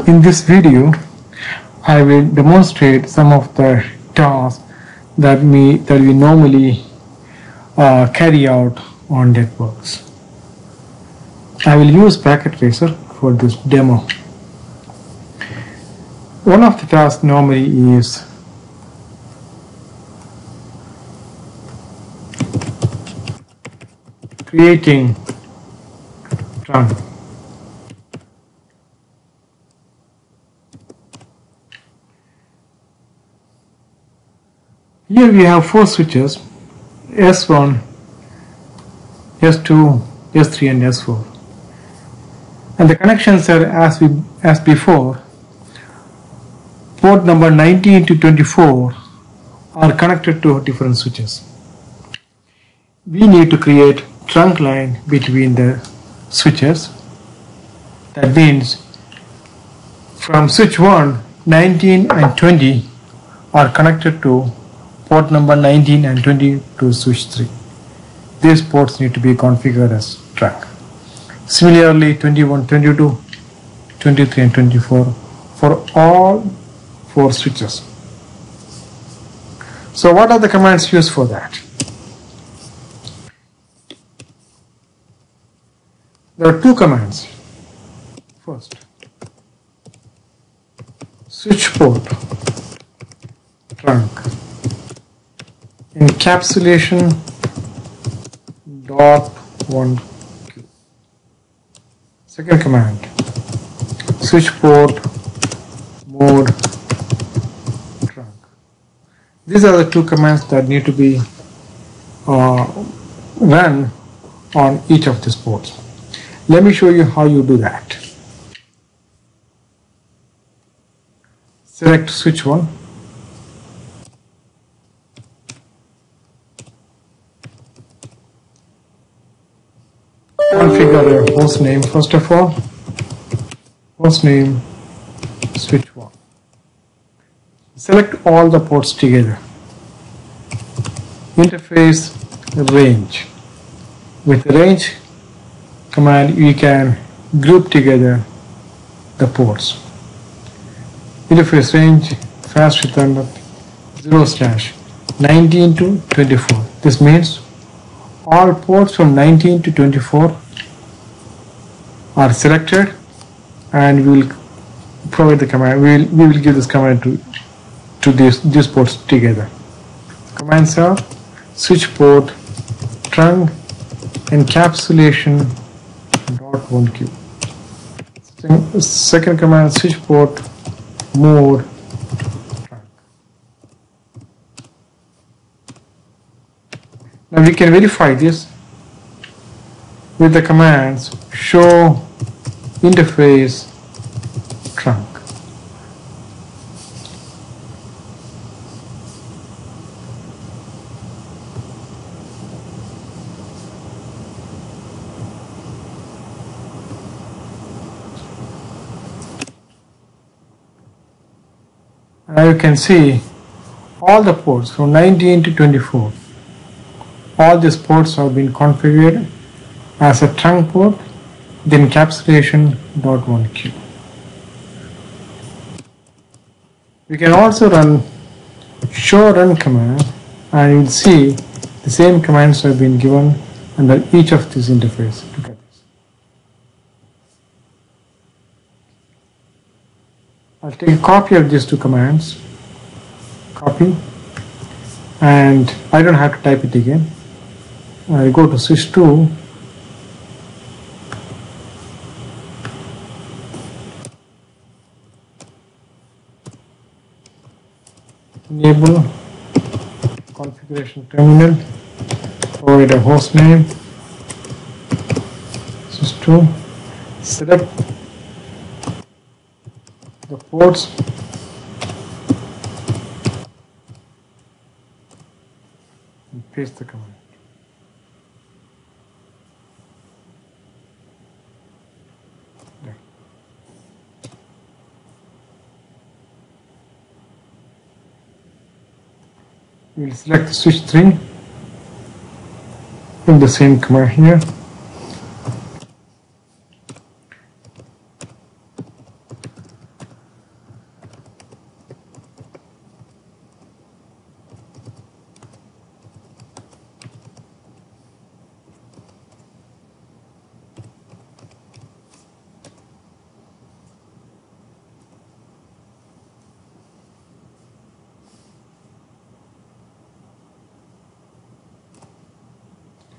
In this video, I will demonstrate some of the tasks that we normally carry out on networks. I will use Packet Tracer for this demo. One of the tasks normally is creating trunk. Here we have 4 switches: S1, S2, S3 and S4. And the connections are as before. Port number 19 to 24 are connected to different switches. We need to create trunk line between the switches. That means from switch 1, 19 and 20 are connected to port number 19 and 20 to switch 3. These ports need to be configured as trunk. Similarly, 21, 22, 23 and 24 for all 4 switches. So what are the commands used for that? There are 2 commands. First, switch port trunk encapsulation .1Q. Second command, switch port mode trunk. These are the 2 commands that need to be run on each of these ports. Let me show you how you do that. Select switch 1. Configure a host name first of all. Host name switch 1. Select all the ports together. Interface range. With the range command, you can group together the ports. Interface range fast return 0/19 to 24. This means all ports from 19 to 24 are selected, and we will provide the command. We will give this command to these ports together. Commands are switch port trunk encapsulation .1Q. Second command, switch port mode trunk. Now we can verify this with the commands show interface trunk. Now you can see all the ports from 19 to 24. All these ports have been configured as a trunk port, the encapsulation .1Q. We can also run show run command, and you will see the same commands have been given under each of these interfaces. Look at this. I'll take a copy of these 2 commands, copy, and I don't have to type it again. I'll go to switch 2, enable configuration terminal, provide a host name, switch 2, select the ports, and paste the command. There. We will select switch 3 in the same command here.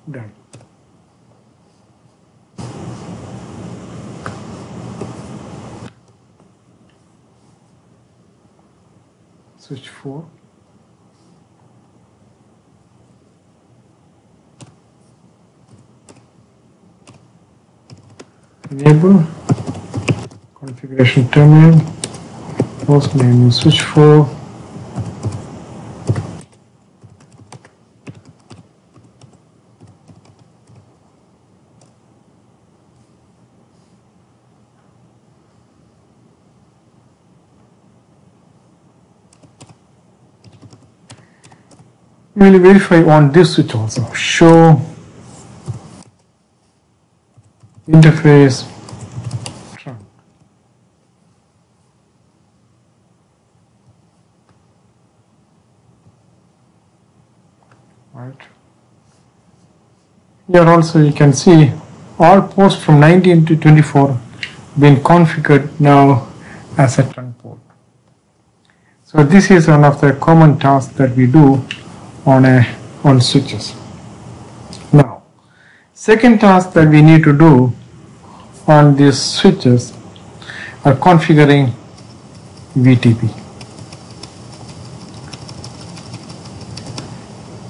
Done. Switch 4. Enable. Configuration terminal. Host name is switch 4. We will verify on this switch also. Show interface trunk. Right. Here also you can see all ports from 19 to 24 been configured now as a trunk port. So this is one of the common tasks that we do on switches. Now, second task that we need to do on these switches are configuring VTP.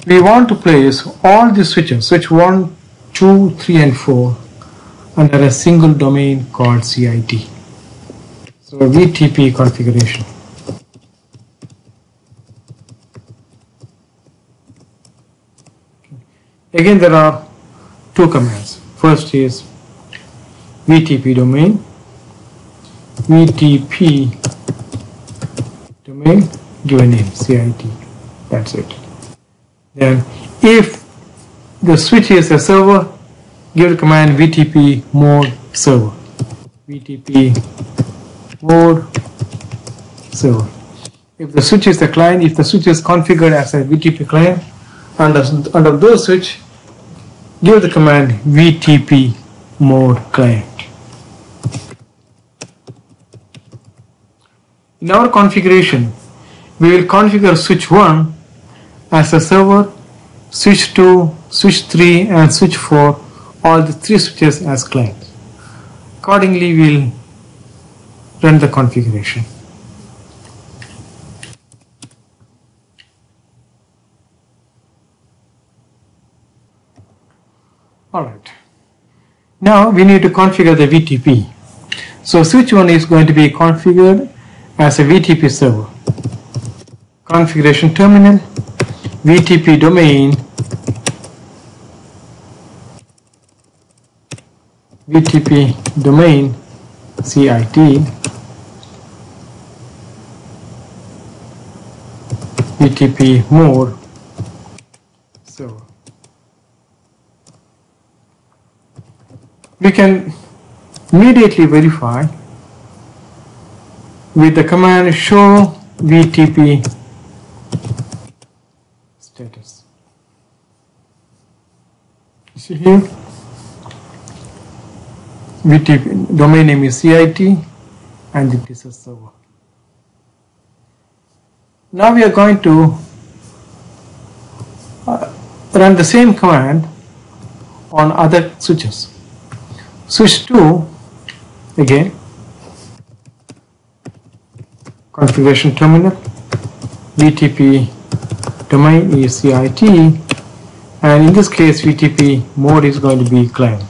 We want to place all the switches, switch 1, 2, 3 and 4 under a single domain called CIT. So VTP configuration. Again, there are two commands. First is VTP domain, give a name, CIT. That's it. Then, if the switch is a server, give the command VTP mode server. VTP mode server. If the switch is the client, if the switch is configured as a VTP client, under those switch, give the command VTP mode client. In our configuration, we will configure switch 1 as a server, switch 2, switch 3 and switch 4, all the three switches as clients. Accordingly, we will run the configuration. Alright, now we need to configure the VTP. So switch 1 is going to be configured as a VTP server. Configuration terminal, VTP domain, CIT, VTP mode server. We can immediately verify with the command show VTP status. You see here, VTP domain name is CIT and it is a server. Now we are going to run the same command on other switches. Switch 2, again, configuration terminal, VTP domain is CIT, and in this case VTP mode is going to be client.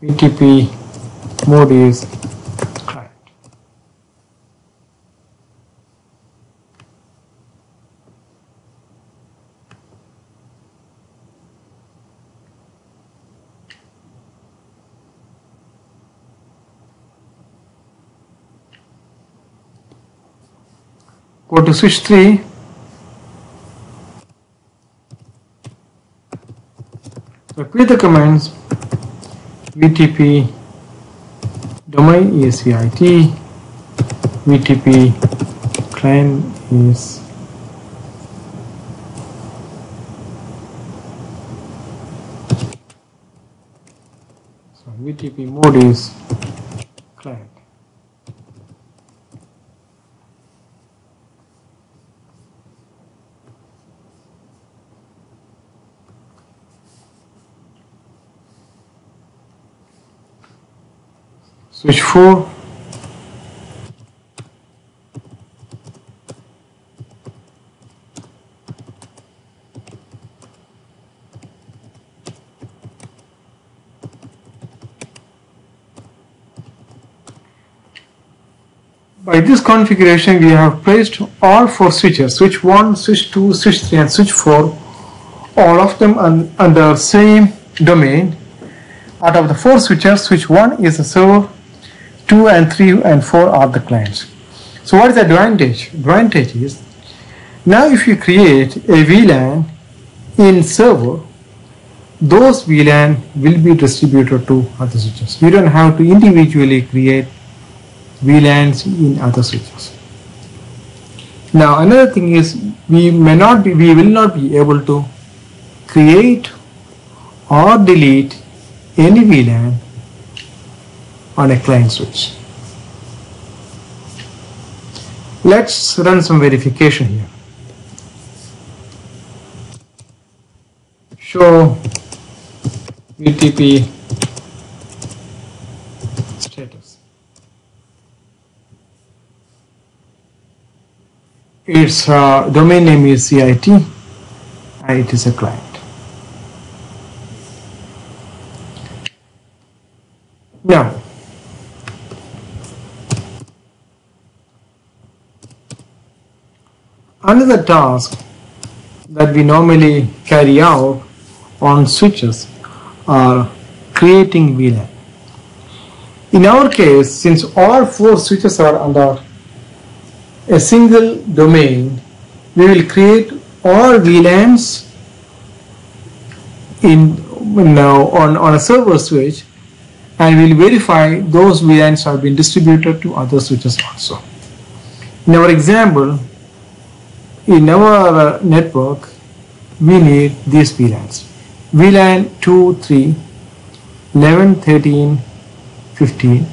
VTP mode is client. Go to switch 3. Repeat the commands. VTP domain is CIT. VTP client is VTP mode is client. switch 4, by this configuration we have placed all 4 switches, switch 1, switch 2, switch 3 and switch 4, all of them under same domain. Out of the 4 switches, switch 1 is the server, 2 and 3 and 4 are the clients. So what is the advantage? Advantage is, now if you create a VLAN in server, those VLAN will be distributed to other switches. You don't have to individually create VLANs in other switches. Now another thing is, we will not be able to create or delete any VLAN on a client switch. Let's run some verification here. Show VTP status. Its domain name is CIT and it is a client. Now, another task that we normally carry out on switches are creating VLAN. In our case, since all 4 switches are under a single domain, we will create all VLANs on a server switch, and we will verify those VLANs have been distributed to other switches also. In our example, in our network, we need these VLANs. VLAN 2, 3, 11, 13, 15,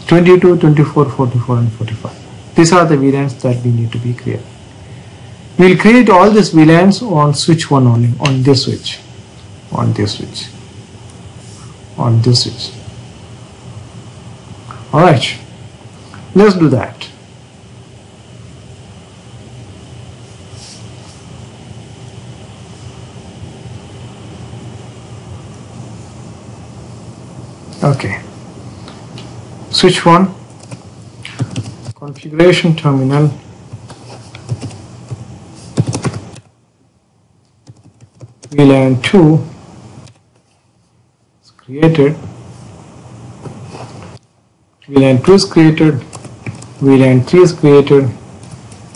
22, 24, 44 and 45. These are the VLANs that we need to be created. We will create all these VLANs on switch 1 only, on this switch, on this switch, on this switch. Alright, let's do that. Okay, switch 1, configuration terminal, VLAN 2 is created, VLAN 2 is created, VLAN 3 is created,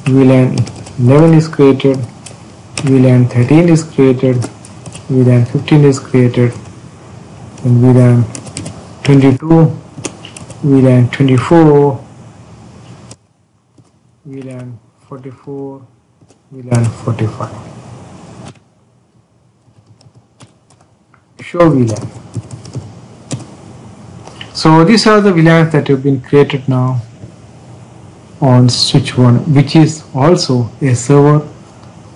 VLAN 11 is created, VLAN 13 is created, VLAN 15 is created, and VLAN 22, VLAN 24, VLAN 44, VLAN 45. Show VLAN. So these are the VLANs that have been created now on switch 1, which is also a server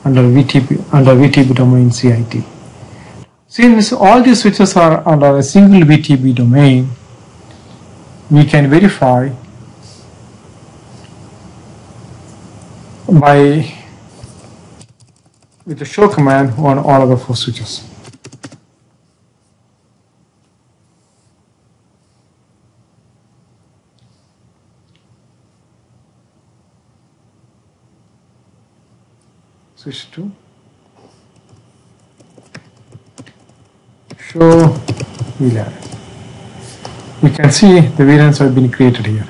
under VTP domain CIT. Since all these switches are under a single VTP domain, we can verify with the show command on all of the 4 switches. Switch 2. Show VLAN. We can see the VLANs have been created here.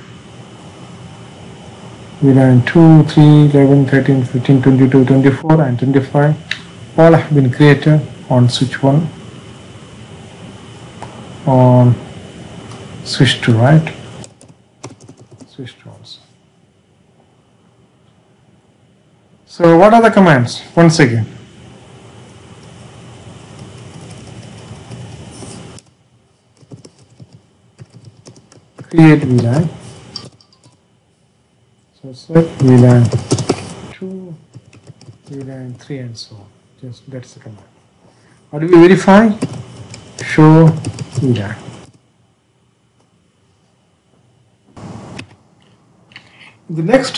VLAN 2, 3, 11, 13, 15, 22, 24 and 25 all have been created on switch 1, on switch 2, right? Switch 2 also. So what are the commands? Once again, create VLAN. So set VLAN 2, VLAN 3 and so on. Just that's the command. How do we verify? Show VLAN. The next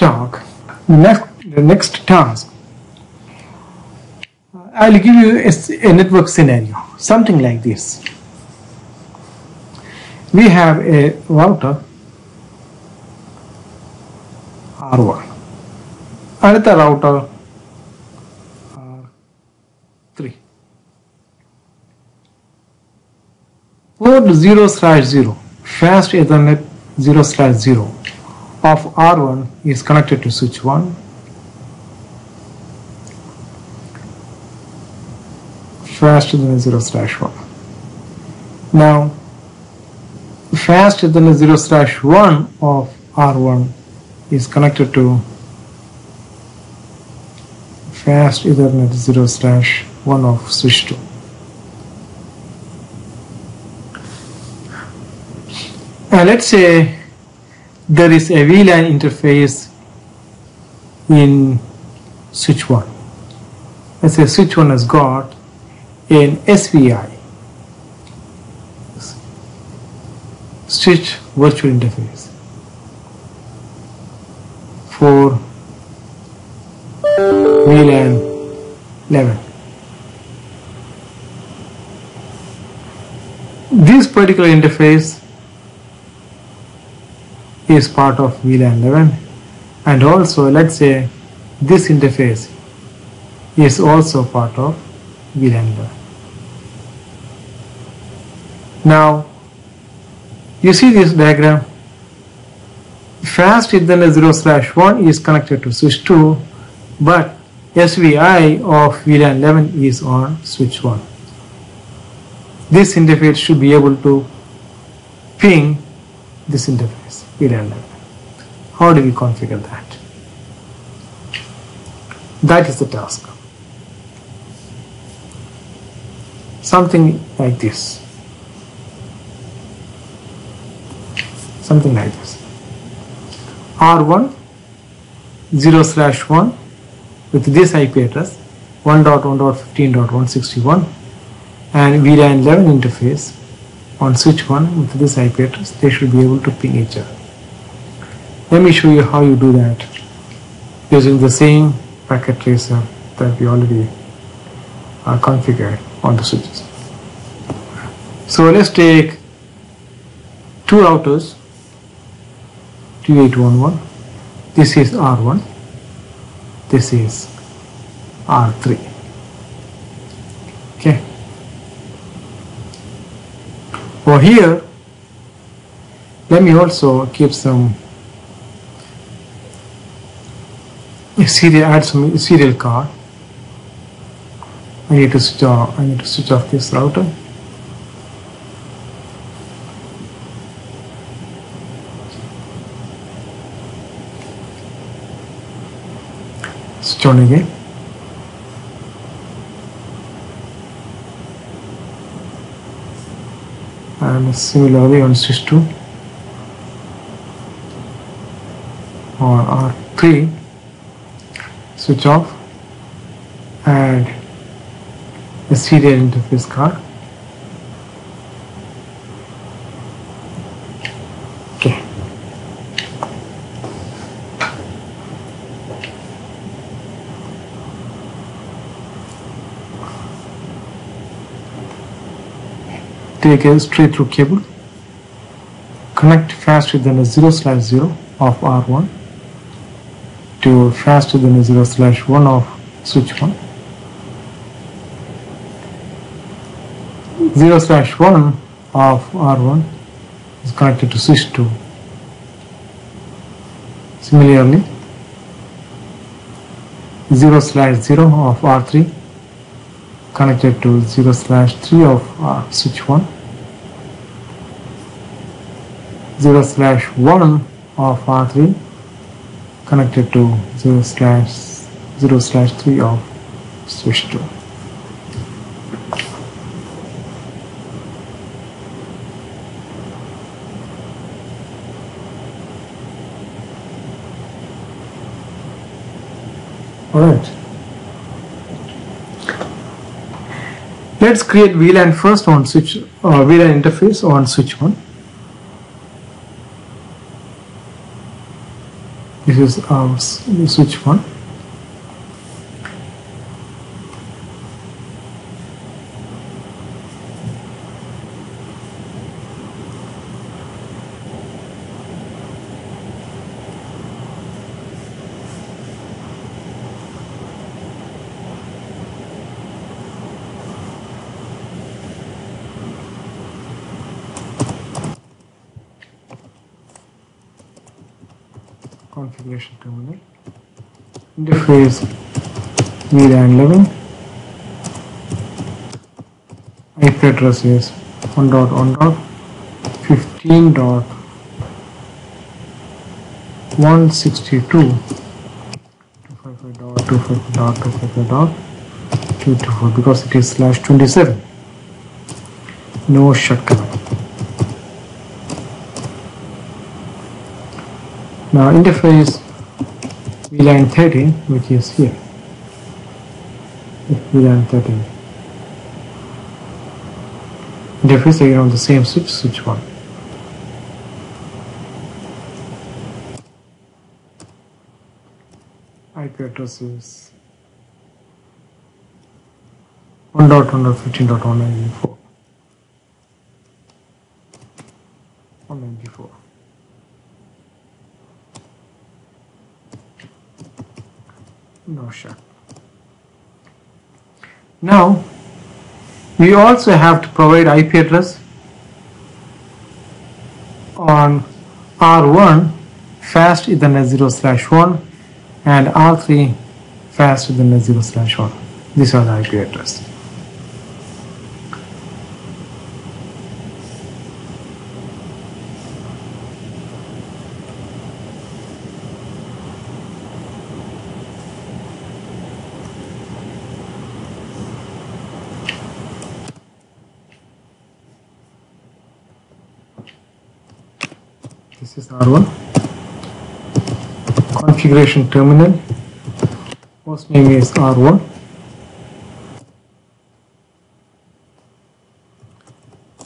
task, I'll give you a network scenario, something like this. We have a router R1, another router R3. Port 0/0, fast Ethernet 0/0 of R1 is connected to switch 1. Fast Ethernet 0/1. Now, fast Ethernet 0/1 of R1 is connected to fast Ethernet 0/1 of switch 2. Now let's say there is a VLAN interface in switch 1. Let's say switch 1 has got an SVI, switch virtual interface, for VLAN 11. This particular interface is part of VLAN 11, and also let's say this interface is also part of VLAN 11. Now you see this diagram. Fast Ethernet 0/1 is connected to switch 2, but SVI of VLAN 11 is on switch 1. This interface should be able to ping this interface, VLAN 11. How do we configure that? That is the task. Something like this. Something like this. R1 0/1 with this IP address 1.1.15.161 and VLAN 11 interface on switch 1 with this IP address. They should be able to ping each other. Let me show you how you do that using the same packet tracer that we already configured on the switches. So let's take two routers, 2811. This is R1, this is R3. Okay. Over here, let me also keep some add some serial card. I need to switch off this router. Switch on again. And similarly on switch 2 or R3, switch off, add the serial interface card. Okay. Take a straight through cable, connect faster than a 0/0 of R1 to faster than a 0/1 of switch 1. 0/1 of R1 is connected to switch 2. Similarly, 0/0 of R3 connected to 0/3 of switch 1. 0/1 of R3 connected to 0/3 of switch 2. Alright. Let's create VLAN first on switch VLAN interface on switch 1. This is switch 1. Configuration terminal, interface VLAN 11, IP address is 1.1.15.162.255.255.255.254 because it is /27. No shortcut. Now interface VLAN 13, which is here. VLAN 13. Interface again on the same switch 1. IP address is 1.1.15.194. 194. No shot. Now we also have to provide IP address on R1 fast Ethernet 0/1 and R3 fast Ethernet 0/1. These are the IP address. This is R1. Configuration terminal. Host name is R1.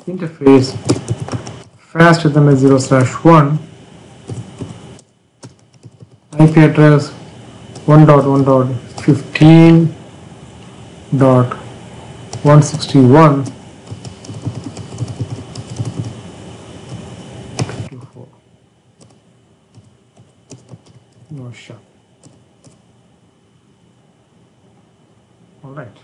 Interface fast Ethernet 0/1. IP address 1.1.15.161. No shot. All right.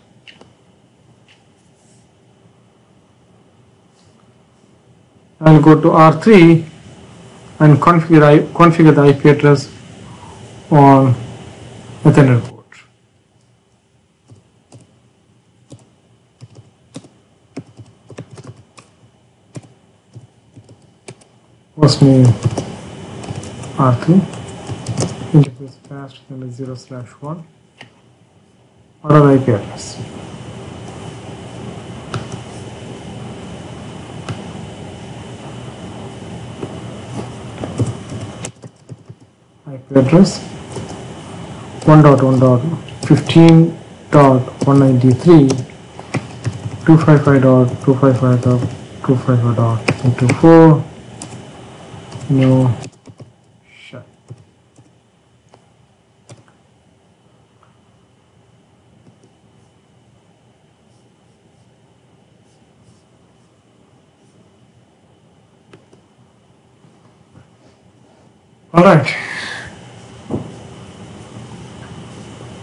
I'll go to R3 and configure the IP address on Ethernet port. Host name R3. Interface fast Ethernet 0/1. Other IP address. IP address 1.1.15.193 255.255.255.254. No shut. All right.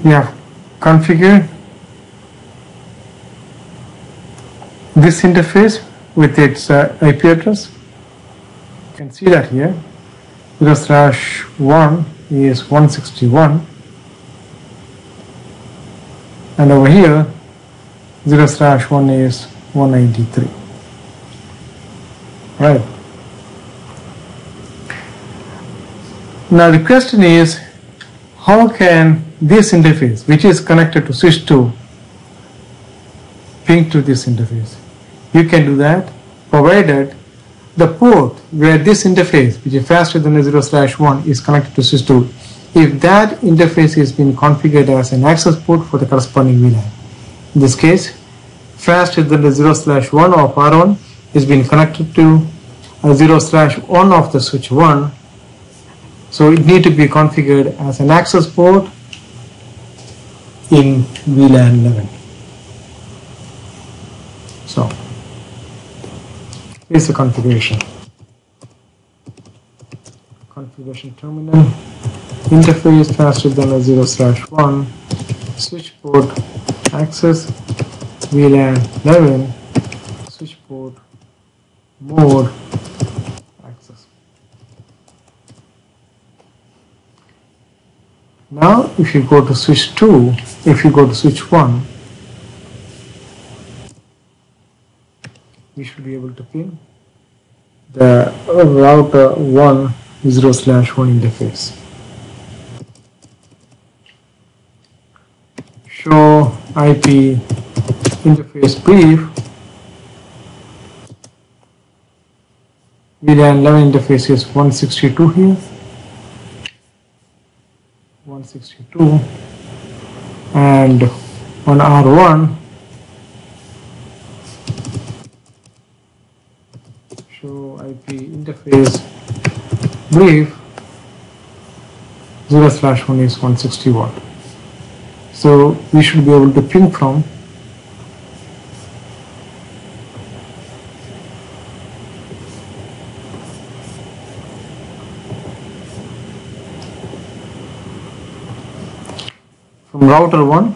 We have configured this interface with its IP address. You can see that here because /1 is 161 and over here 0/1 is 193. Right. Now the question is, how can this interface, which is connected to switch 2, ping to this interface? You can do that provided the port where this interface, which is faster than the 0/1, is connected to switch 2. If that interface is being configured as an access port for the corresponding VLAN. In this case, faster than the 0/1 of R1 is being connected to a 0/1 of the switch 1. So it need to be configured as an access port in VLAN 11. So here's the configuration. Configuration terminal, interface faster than a 0/1, switch port access, VLAN 11, switch port mode access. Now if you go to switch 2, if you go to switch 1, we should be able to ping the router 1 0/1 interface. Show IP interface brief. VLAN 11 interface is 162 here. 162, and on R1 show IP interface brief 0/1 is 161. So we should be able to ping from router 1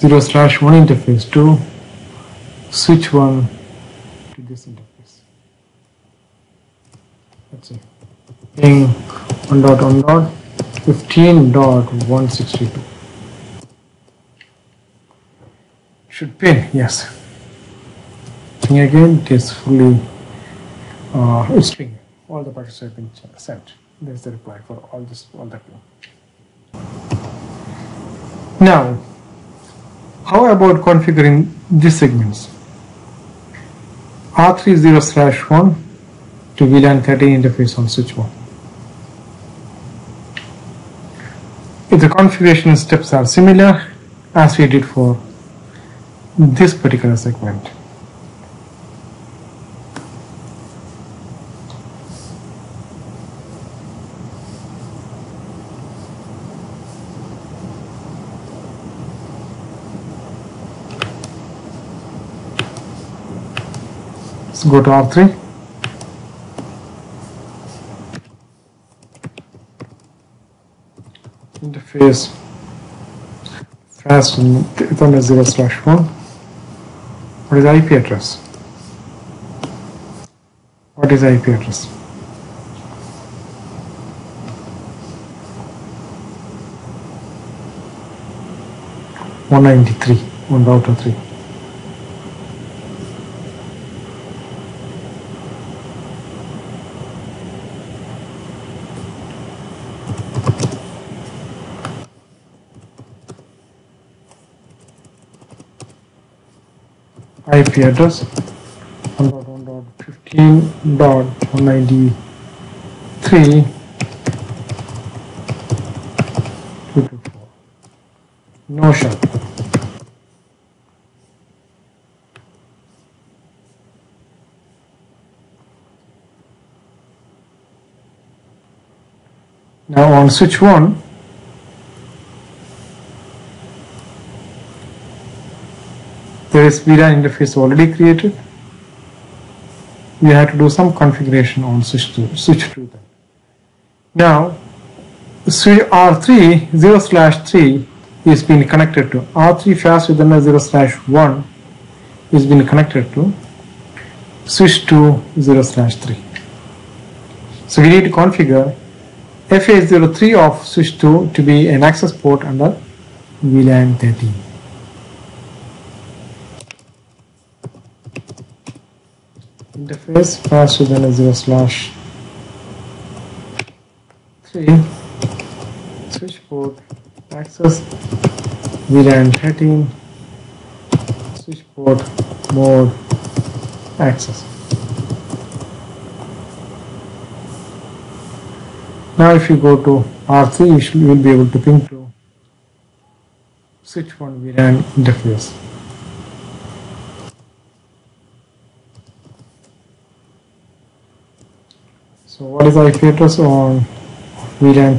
0/1 interface to switch 1 to this interface. Let's see, ping 1.1.15.162. Should ping, yes. Ping again, it is fully it's ping. All the packets have been sent. There's the reply for all that ping. Now, how about configuring these segments? R3 0/1 to VLAN 13 interface on switch 1. If the configuration steps are similar as we did for this particular segment. Let's go to R3. Interface fast and Ethernet 0/1. What is IP address? What is IP address? (193) on router 3. IP address 1.1.15.193.224. No shut. Now on switch 1, there is VLAN interface already created. We have to do some configuration on switch 2 then. Now switch R3 0/3 is being connected to R3 faster than a 0/1 is being connected to switch 2 0/3. So we need to configure FA03 of switch 2 to be an access port under VLAN 13. Interface faster than a 0/3, switch port access VLAN 13, switch port mode access. Now if you go to R3, you will be able to ping to switch 1 VLAN interface. So what is the IP address on VLAN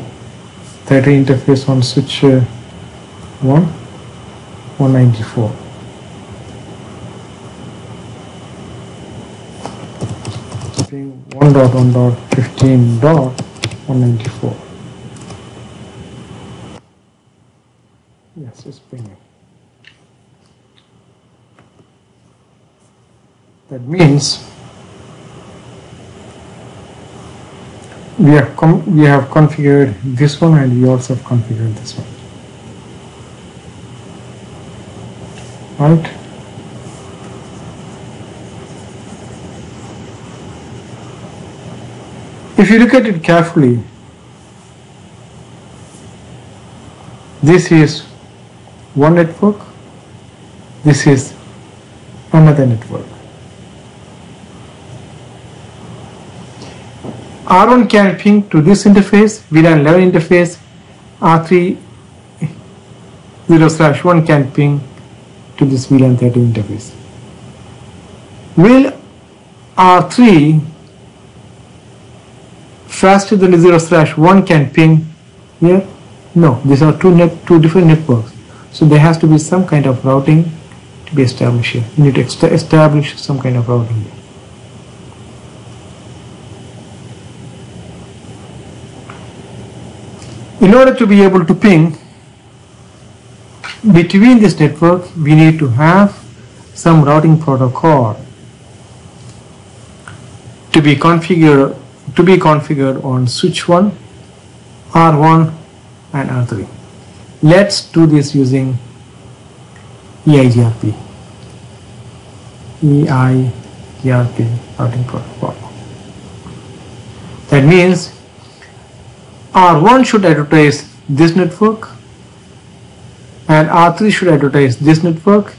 30 interface on switch 194. Ping 1.1.15.194. Yes, it's pinging. That means we have configured this one, and we also have configured this one, right? If you look at it carefully, this is one network, this is another network. R1 can ping to this interface, VLAN 11 interface, R3 0/1 can ping to this VLAN 30 interface. Will R3 faster than the 0/1 can ping here? No, these are two different networks. So there has to be some kind of routing to be established here. You need to establish some kind of routing here. In order to be able to ping between this network, we need to have some routing protocol to be configured on switch 1, R1 and R3. Let's do this using EIGRP routing protocol. That means R1 should advertise this network, and R3 should advertise this network,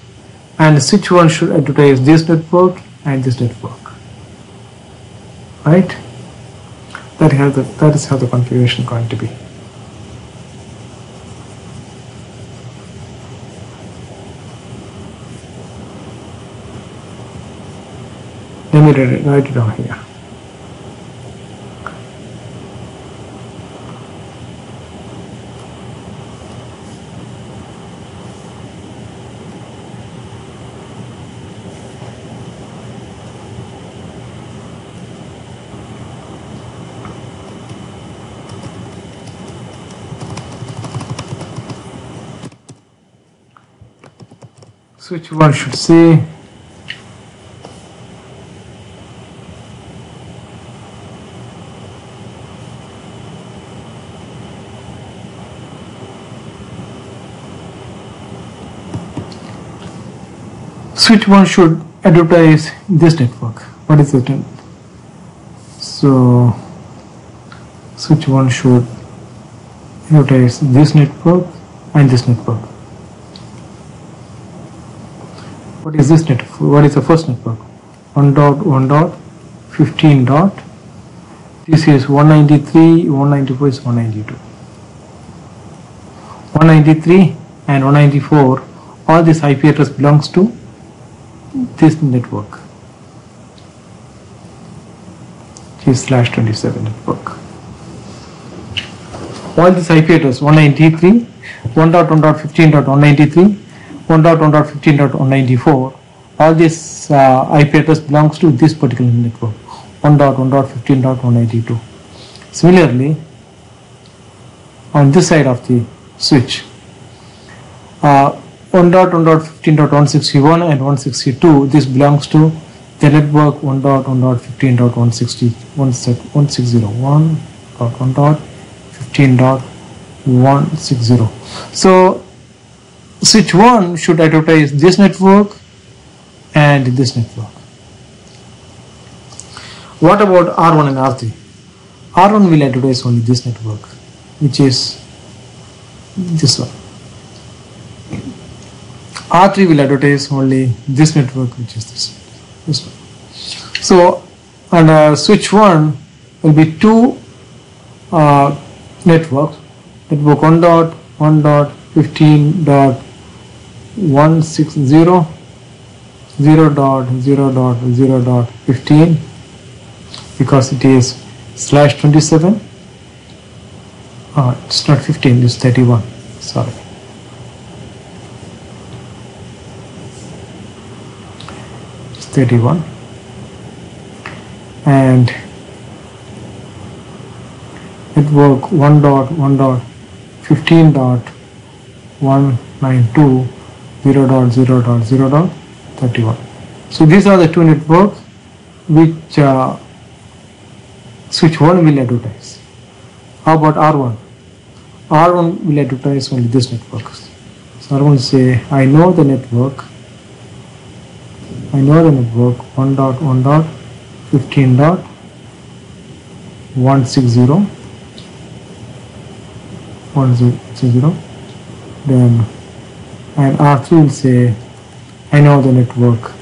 and switch 1 should advertise this network and this network. Right? That is how the configuration is going to be. Let me write it down here. Switch 1 should say switch 1 should advertise this network. What is it? So switch 1 should advertise this network and this network. What is this network? What is the first network? 1.1.15. This is 193, 194 is 192. 193 and 194, all this IP address belongs to this network, which is /27 network. All this IP address 193, 1.1.15.193, 1.1.15.194, all this IP address belongs to this particular network, 1.1.15.192. Similarly, on this side of the switch, 1.1.15.161 and 162, this belongs to the network 1.1.15.160. So switch 1 should advertise this network and this network. What about R1 and R3? R1 will advertise only this network, which is this one. R3 will advertise only this network, which is this one. So, and switch 1 will be two networks, network 1.1.15.160, 0.0.0.15, because it is slash 27. It's not 15, it's 31. Sorry. It's 31. And network 1.1.15.192.0.0.0.31. So these are the two networks which switch 1 will advertise. How about R1? R1 will advertise only this network. So R1 will say, I know the network 1.1.15.160. Then, and R3 will say, I know the network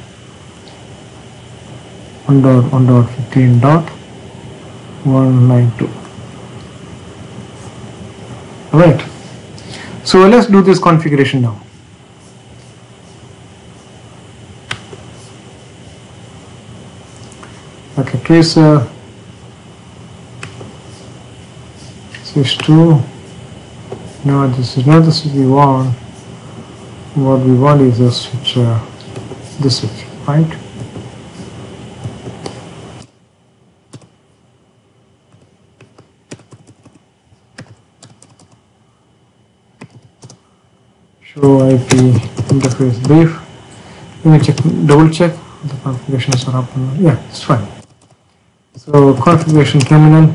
1.1.15.192. Alright, so let's do this configuration now. Okay, tracer, switch 2. No, this is not the switch we want. What we want is a switch, this switch, right? Show IP interface brief. Let me check, double check the configurations are up. Yeah, it's fine. So configuration terminal.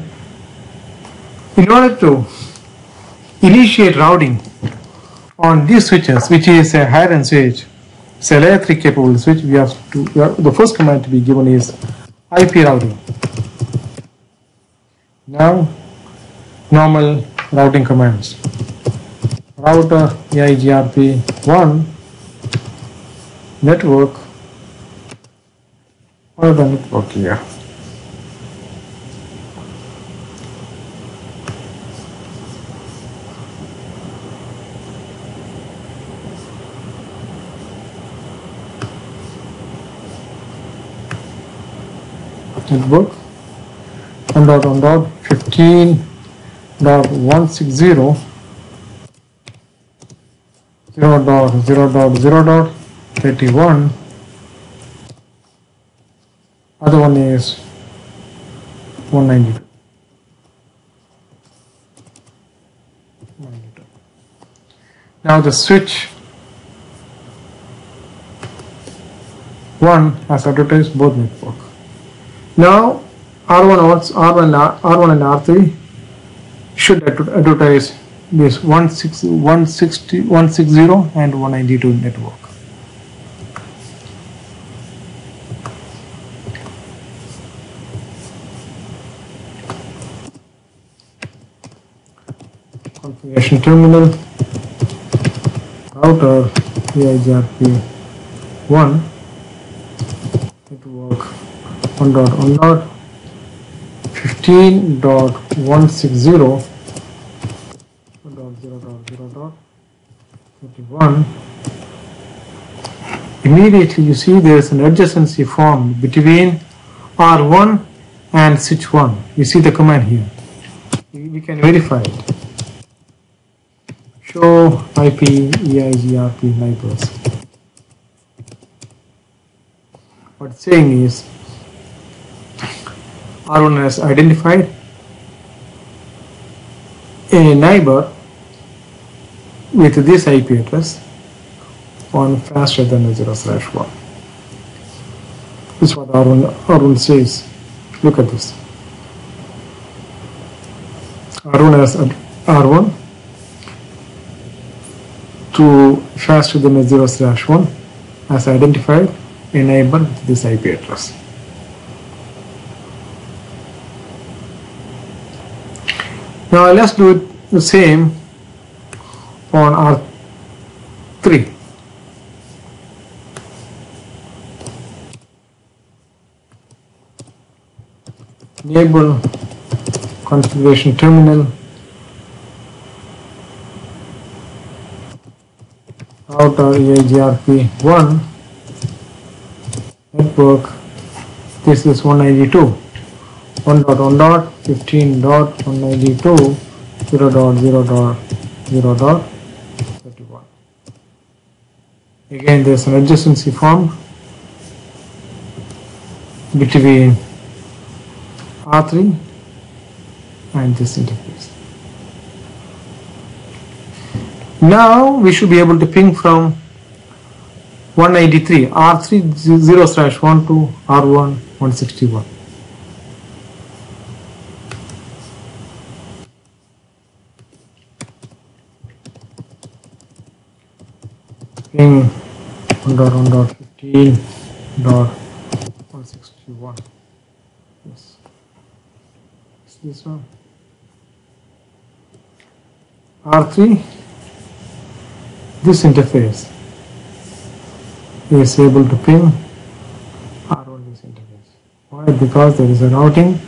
In order to initiate routing on these switches, which is a higher end switch, it's a layer 3 capable switch, the first command to be given is IP routing. Now, normal routing commands. Router EIGRP1 network. What is the network here? Network 1.1.15.160 0.0.0.31. Other one is 192. Now the switch 1 has advertised both network. Now R1 and R3 should advertise this 160 and 192 network. Configuration terminal, router EIGRP1 network 1.1.15.0.0.31. Immediately you see there is an adjacency formed between R1 and switch 1. You see the command here. We can verify it. Show IP EIGRP neighbors. What it's saying is R1 has identified a neighbor with this IP address on faster than 0/1. This is what R1 says. Look at this. R1 to faster than 0/1 has identified a neighbor with this IP address. Now let's do it the same on R3. Enable configuration terminal, router EIGRP1 network. This is 192. 1.1.15.192 0.0.0.31. Again, there's an adjacency formed between R3 and this interface. Now we should be able to ping from 193 R3 0/1 to R1 161. Ping 1.1.15.161. Yes, it's this one. R3, this interface is able to ping R1 this interface. Why? Because there is a routing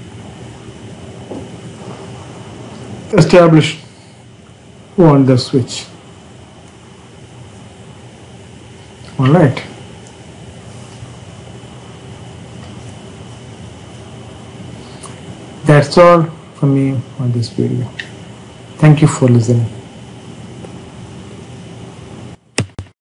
established on the switch. Alright. That's all from me on this video. Thank you for listening.